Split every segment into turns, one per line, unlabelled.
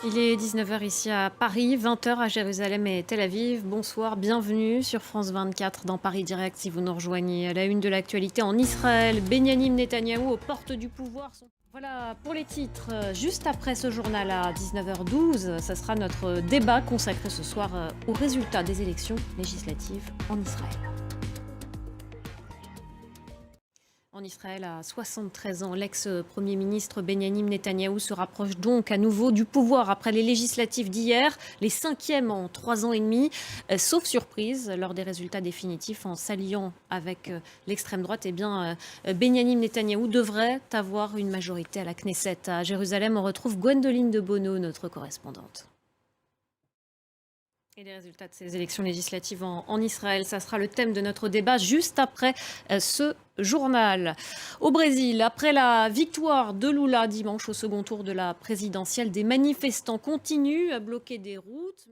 Il est 19 h ici à Paris, 20 h à Jérusalem et Tel Aviv. Bonsoir, bienvenue sur France 24 dans Paris Direct si vous nous rejoignez. À la une de l'actualité en Israël, Benyamin Netanyahou aux portes du pouvoir. Voilà pour les titres. Juste après ce journal à 19 h 12, ça sera notre débat consacré ce soir aux résultats des élections législatives en Israël. En Israël, à 73 ans, l'ex-premier ministre Benyamin Netanyahou se rapproche donc à nouveau du pouvoir après les législatives d'hier, les 5e en 3 ans et demi, sauf surprise lors des résultats définitifs en s'alliant avec l'extrême droite. Eh bien, Benyamin Netanyahou devrait avoir une majorité à la Knesset. À Jérusalem, on retrouve Gwendoline de Bono, notre correspondante. Et les résultats de ces élections législatives en Israël, ça sera le thème de notre débat juste après ce journal. Au Brésil, après la victoire de Lula dimanche au second tour de la présidentielle, des manifestants continuent à bloquer des routes.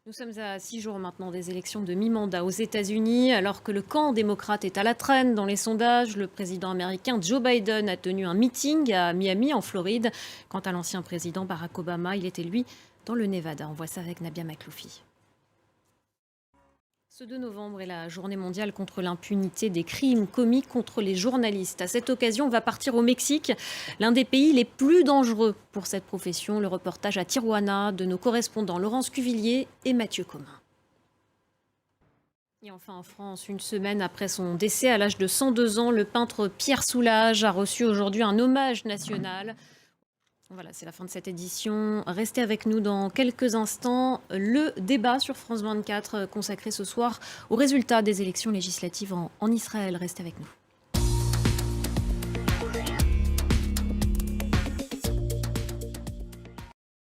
Nous sommes à 6 jours maintenant des élections de mi-mandat aux États-Unis. Alors que le camp démocrate est à la traîne dans les sondages, le président américain Joe Biden a tenu un meeting à Miami, en Floride. Quant à l'ancien président Barack Obama, il était lui dans le Nevada. On voit ça avec Nabia Makloufi. Ce 2 novembre est la journée mondiale contre l'impunité des crimes commis contre les journalistes. À cette occasion, on va partir au Mexique, l'un des pays les plus dangereux pour cette profession. Le reportage à Tijuana de nos correspondants Laurence Cuvillier et Mathieu Commun. Et enfin en France, une semaine après son décès à l'âge de 102 ans, le peintre Pierre Soulages a reçu aujourd'hui un hommage national. Voilà, c'est la fin de cette édition. Restez avec nous dans quelques instants. Le débat sur France 24 consacré ce soir aux résultats des élections législatives en Israël. Restez avec nous.